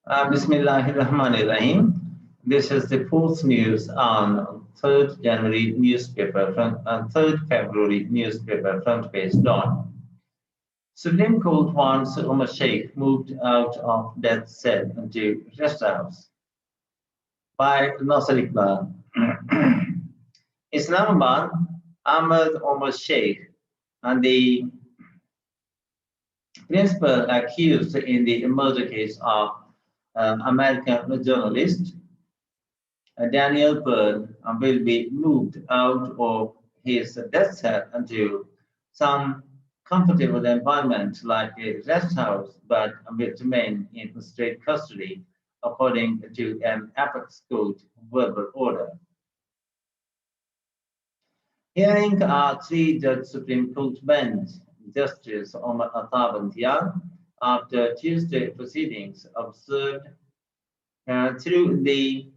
Bismillahirrahmanirrahim. This is the fourth news on 3rd January newspaper front, 3rd February newspaper front page dawn. Supreme Court wants Umar Sheikh moved out of death cell into rest house by Nasser Iqbal. Islamabad, Ahmed Omar Sheikh and the principal accused in the murder case of American journalist Daniel Byrne will be moved out of his death cell into some comfortable environment like a rest house, but will remain in state custody according to an apex court verbal order. Hearing a three-judge Supreme Court bench, Justice Omar Atta Bantiar, after Tuesday proceedings, observed through the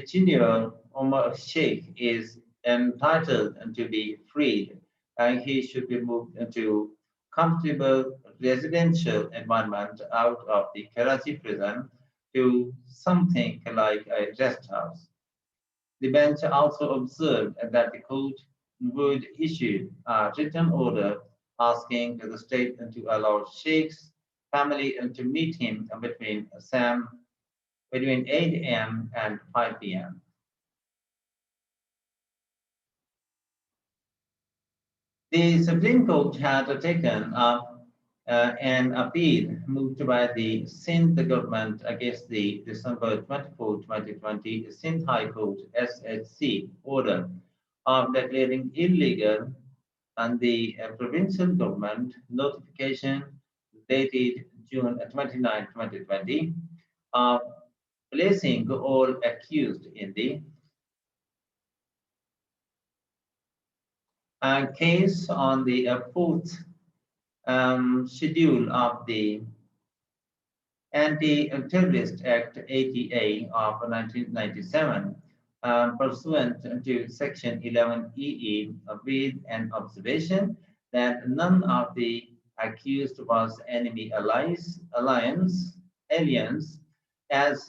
tenure Omar Sheikh is entitled to be freed and he should be moved into comfortable residential environment out of the Karachi prison to something like a rest house. The bench also observed that the court would issue a written order asking the state to allow Sheikh's family to meet him between 8 a.m. and 5 p.m. The Supreme Court had taken up an appeal moved by the Sindh government against the December 24, 2020 Sindh High Court SHC order of declaring illegal and the provincial government notification dated June 29, 2020 of placing all accused in the case on the fourth schedule of the Anti-Terrorist Act (ATA) of 1997, pursuant to Section 11EE, with an observation that none of the accused was enemy aliens, as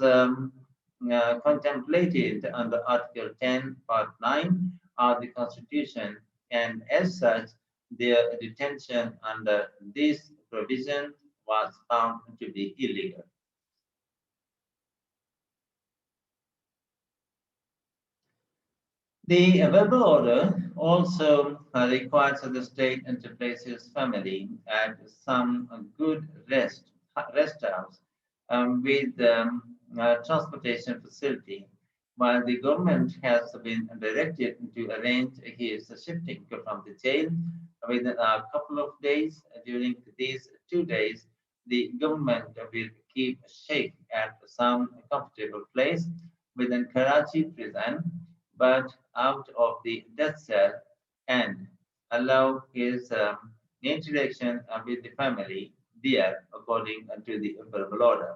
contemplated under Article 10, Part 9 of the Constitution, and as such, their detention under this provision was found to be illegal. The verbal order also requires the state to place his family at some good rest house with transportation facility, while the government has been directed to arrange his shifting from the jail within a couple of days. During these 2 days, the government will keep Sheikh at some comfortable place within Karachi prison, but out of the death cell, and allow his interaction with the family there according to the verbal order.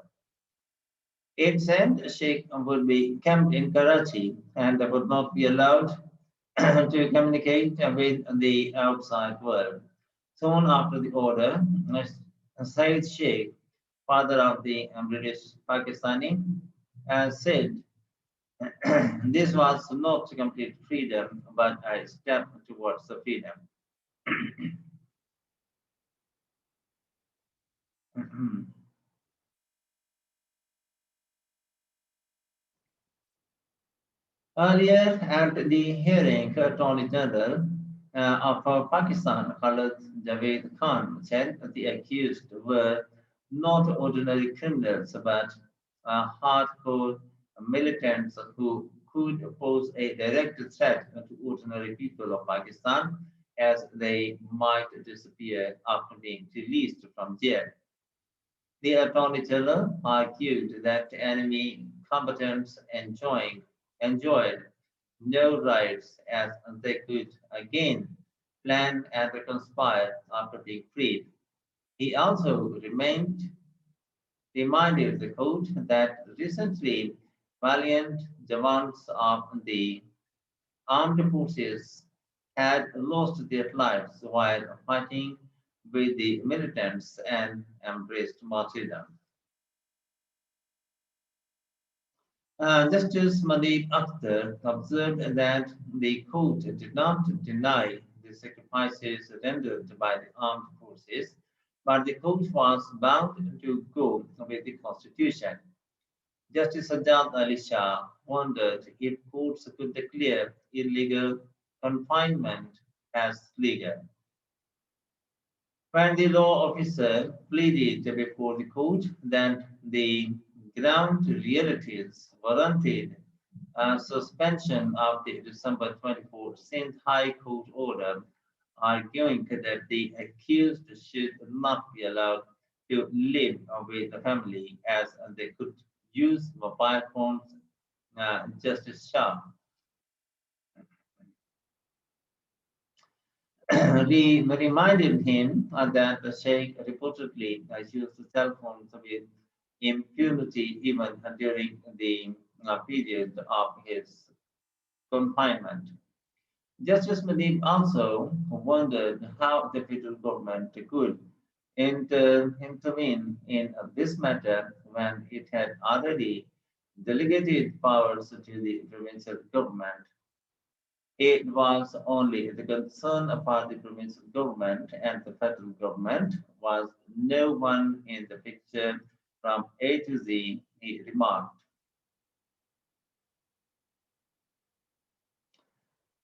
It said Sheikh would be camped in Karachi and would not be allowed to communicate with the outside world. Soon after the order, Said Sheikh, father of the British Pakistani, said this was not complete freedom, but a step towards the freedom. Earlier at the hearing, Attorney General of Pakistan, Khalid Javed Khan, said that the accused were not ordinary criminals, but hardcore militants who could pose a direct threat to ordinary people of Pakistan as they might disappear after being released from jail. The Attorney General argued that enemy combatants enjoyed no rights as they could again plan and conspire after being freed. He also reminded the court that recently valiant jawans of the armed forces had lost their lives while fighting with the militants and embraced martyrdom. Justice Madib Akhtar observed that the court did not deny the sacrifices rendered by the armed forces, but the court was bound to go with the constitution. Justice Sajjad Ali Shah wondered if courts could declare illegal confinement as legal. When the law officer pleaded before the court that the ground realities warranted a suspension of the December 24 Sindh High Court order, arguing that the accused should not be allowed to live with the family as they could use mobile phones. Justice Shah reminded him that the Sheikh reportedly used the cell phones with impunity even during the period of his confinement. Justice Madib also wondered how the federal government could intervene in this matter when it had already delegated powers to the provincial government. It was only the concern about the provincial government and the federal government was no one in the picture from A to Z, he remarked.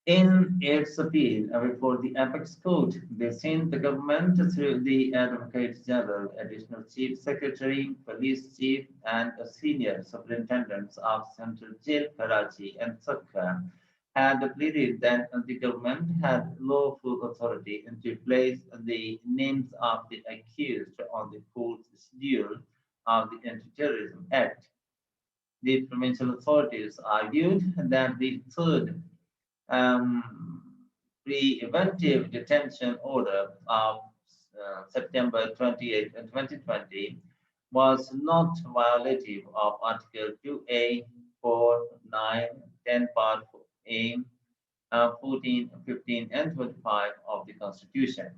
In its appeal before the apex court, they sent the government through the Advocate General, Additional Chief Secretary, Police Chief, and senior superintendents of Central Jail, Karachi, and Sakka had pleaded that the government had lawful authority to place the names of the accused on the court's schedule of the Anti-Terrorism Act. The provincial authorities argued that the third um, preventive detention order of September 28, 2020 was not violative of Article 2A, 4, 9, 10, Part A, 14, 15, and 25 of the Constitution.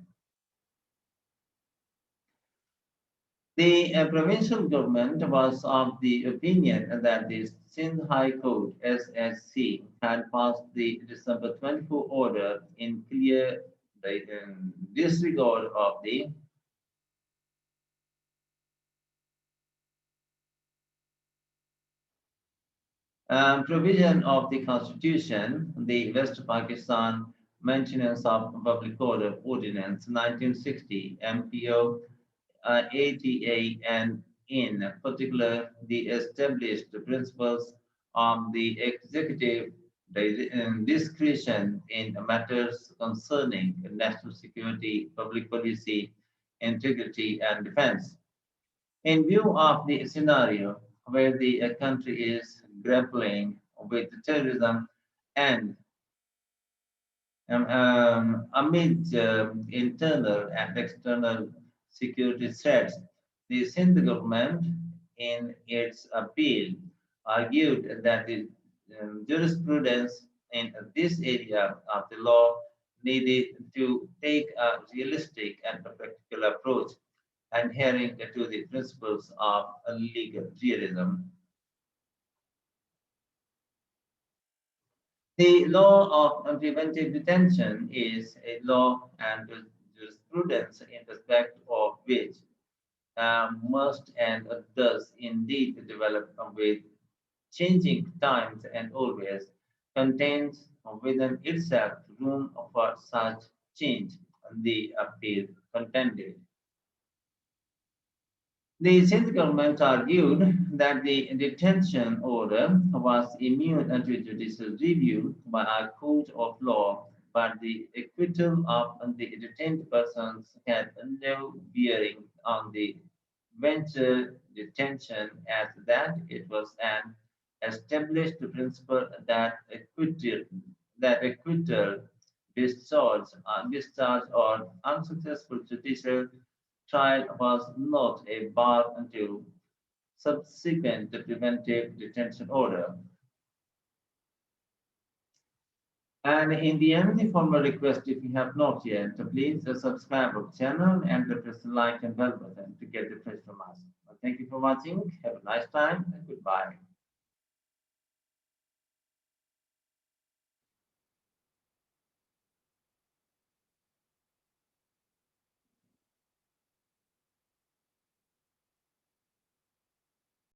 The provincial government was of the opinion that the Sindh High Court (SSC) had passed the December 24 order in clear disregard of the provision of the Constitution, the West Pakistan Maintenance of Public Order Ordinance 1960 MPO ATA, and in particular the established principles of the executive discretion in matters concerning national security, public policy, integrity, and defense. In view of the scenario where the country is grappling with terrorism and amid internal and external security threats, the Sindh government, in its appeal, argued that the jurisprudence in this area of the law needed to take a realistic and practical approach, adhering to the principles of legal realism. The law of preventive detention is a law and jurisprudence in respect of which must and does indeed develop with changing times and always contains within itself room for such change, the appeal contended. The Sindh government argued that the detention order was immune to judicial review by a court of law, but the acquittal of the detained persons had no bearing on the venture detention, as that it was an established principle that acquittal, discharge or unsuccessful judicial trial was not a bar to subsequent preventive detention order. And in the end, the formal request, if you have not yet, please subscribe our channel and press the like and bell button to get the fresh from us. Thank you for watching. Have a nice time and goodbye.